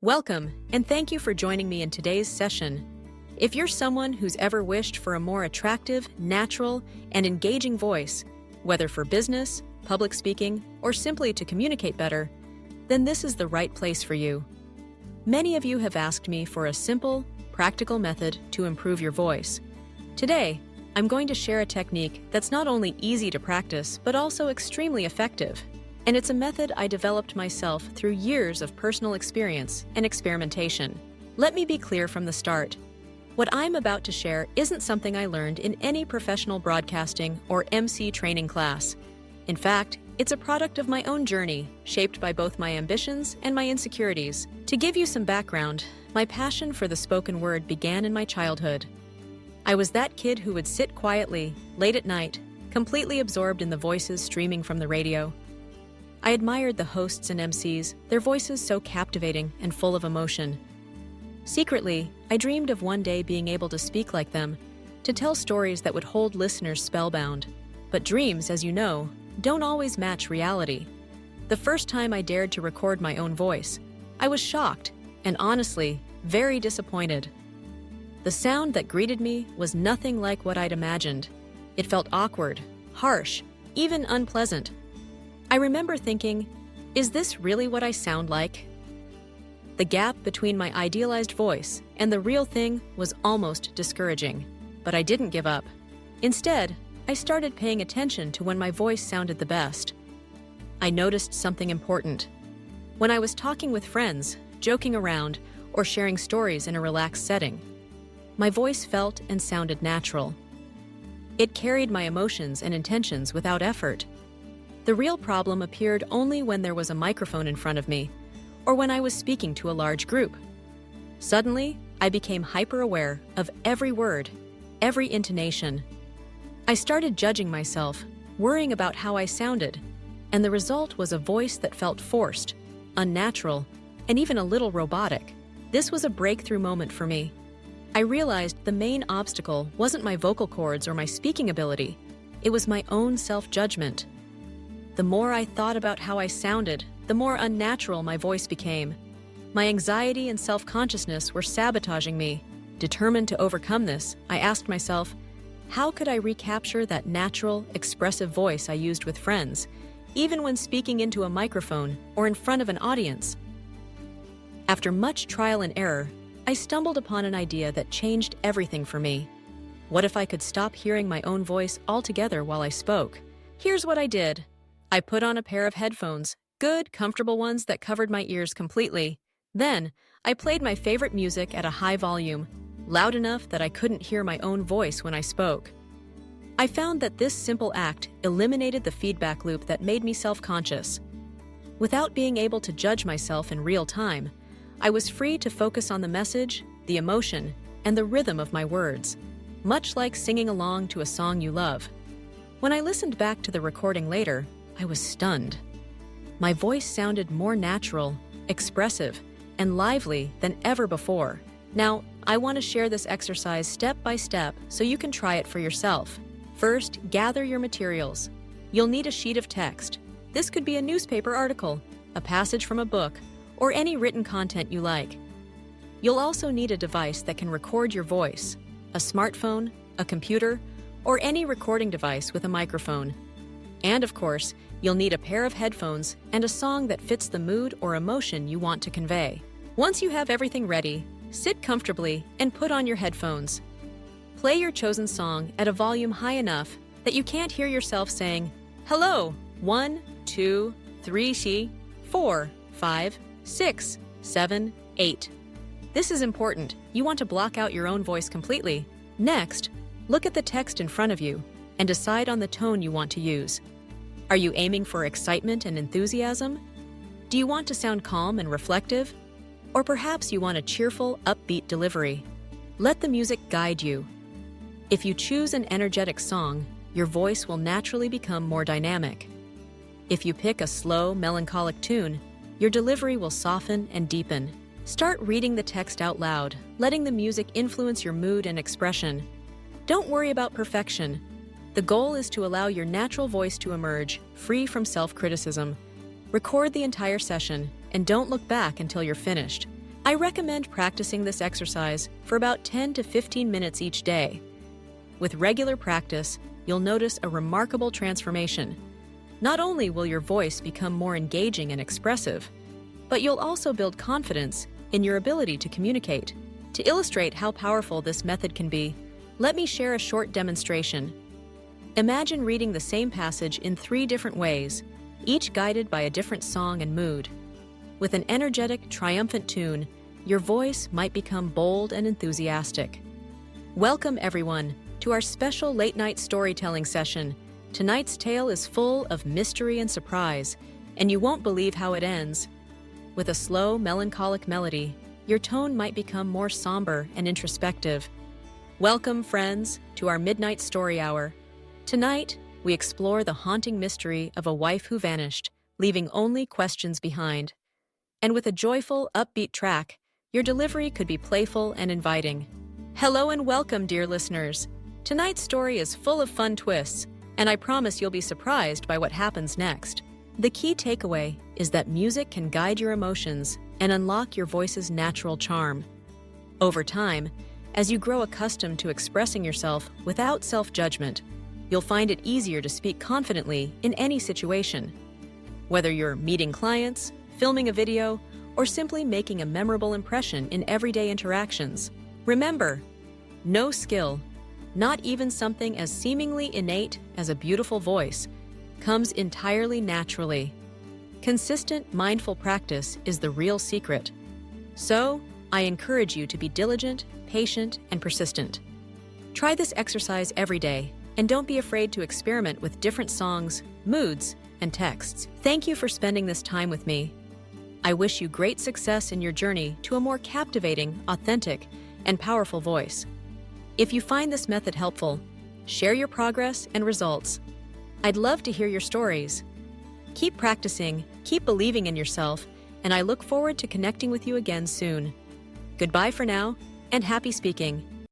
Welcome, and thank you for joining me in today's session. If you're someone who's ever wished for a more attractive, natural, and engaging voice, whether for business, public speaking, or simply to communicate better, then this is the right place for you. Many of you have asked me for a simple, practical method to improve your voice. Today, I'm going to share a technique that's not only easy to practice, but also extremely effective. And it's a method I developed myself through years of personal experience and experimentation. Let me be clear from the start. What I'm about to share isn't something I learned in any professional broadcasting or MC training class. In fact, it's a product of my own journey, shaped by both my ambitions and my insecurities. To give you some background, my passion for the spoken word began in my childhood. I was that kid who would sit quietly, late at night, completely absorbed in the voices streaming from the radio. I admired the hosts and MCs, their voices so captivating and full of emotion. Secretly, I dreamed of one day being able to speak like them, to tell stories that would hold listeners spellbound. But dreams, as you know, don't always match reality. The first time I dared to record my own voice, I was shocked and honestly, very disappointed. The sound that greeted me was nothing like what I'd imagined. It felt awkward, harsh, even unpleasant. I remember thinking, is this really what I sound like? The gap between my idealized voice and the real thing was almost discouraging, but I didn't give up. Instead, I started paying attention to when my voice sounded the best. I noticed something important. When I was talking with friends, joking around, or sharing stories in a relaxed setting, my voice felt and sounded natural. It carried my emotions and intentions without effort. The real problem appeared only when there was a microphone in front of me, or when I was speaking to a large group. Suddenly, I became hyper-aware of every word, every intonation. I started judging myself, worrying about how I sounded, and the result was a voice that felt forced, unnatural, and even a little robotic. This was a breakthrough moment for me. I realized the main obstacle wasn't my vocal cords or my speaking ability. It was my own self-judgment. The more I thought about how I sounded, the more unnatural my voice became. My anxiety and self-consciousness were sabotaging me. Determined to overcome this, I asked myself, how could I recapture that natural, expressive voice I used with friends, even when speaking into a microphone or in front of an audience? After much trial and error, I stumbled upon an idea that changed everything for me. What if I could stop hearing my own voice altogether while I spoke? Here's what I did. I put on a pair of headphones, good, comfortable ones that covered my ears completely. Then, I played my favorite music at a high volume, loud enough that I couldn't hear my own voice when I spoke. I found that this simple act eliminated the feedback loop that made me self-conscious. Without being able to judge myself in real time, I was free to focus on the message, the emotion, and the rhythm of my words, much like singing along to a song you love. When I listened back to the recording later, I was stunned. My voice sounded more natural, expressive, and lively than ever before. Now, I want to share this exercise step by step so you can try it for yourself. First, gather your materials. You'll need a sheet of text. This could be a newspaper article, a passage from a book, or any written content you like. You'll also need a device that can record your voice, a smartphone, a computer, or any recording device with a microphone. And of course, you'll need a pair of headphones and a song that fits the mood or emotion you want to convey. Once you have everything ready, sit comfortably and put on your headphones. Play your chosen song at a volume high enough that you can't hear yourself saying, "Hello, 1, 2, 3, 4, 5, 6, 7, 8. This is important. You want to block out your own voice completely. Next, look at the text in front of you and decide on the tone you want to use. Are you aiming for excitement and enthusiasm? Do you want to sound calm and reflective? Or perhaps you want a cheerful, upbeat delivery? Let the music guide you. If you choose an energetic song, your voice will naturally become more dynamic. If you pick a slow, melancholic tune, your delivery will soften and deepen. Start reading the text out loud, letting the music influence your mood and expression. Don't worry about perfection. The goal is to allow your natural voice to emerge, free from self-criticism. Record the entire session, and don't look back until you're finished. I recommend practicing this exercise for about 10 to 15 minutes each day. With regular practice, you'll notice a remarkable transformation. Not only will your voice become more engaging and expressive, but you'll also build confidence in your ability to communicate. To illustrate how powerful this method can be, let me share a short demonstration. Imagine reading the same passage in 3 different ways, each guided by a different song and mood. With an energetic, triumphant tune, your voice might become bold and enthusiastic. Welcome, everyone, to our special late-night storytelling session. Tonight's tale is full of mystery and surprise, and you won't believe how it ends. With a slow, melancholic melody, your tone might become more somber and introspective. Welcome, friends, to our midnight story hour. Tonight, we explore the haunting mystery of a wife who vanished, leaving only questions behind. And with a joyful, upbeat track, your delivery could be playful and inviting. Hello and welcome, dear listeners. Tonight's story is full of fun twists, and I promise you'll be surprised by what happens next. The key takeaway is that music can guide your emotions and unlock your voice's natural charm. Over time, as you grow accustomed to expressing yourself without self-judgment, you'll find it easier to speak confidently in any situation. Whether you're meeting clients, filming a video, or simply making a memorable impression in everyday interactions, remember, no skill, not even something as seemingly innate as a beautiful voice, comes entirely naturally. Consistent, mindful practice is the real secret. So, I encourage you to be diligent, patient, and persistent. Try this exercise every day, and don't be afraid to experiment with different songs, moods, and texts. Thank you for spending this time with me. I wish you great success in your journey to a more captivating, authentic, and powerful voice. If you find this method helpful, share your progress and results. I'd love to hear your stories. Keep practicing, keep believing in yourself, and I look forward to connecting with you again soon. Goodbye for now, and happy speaking.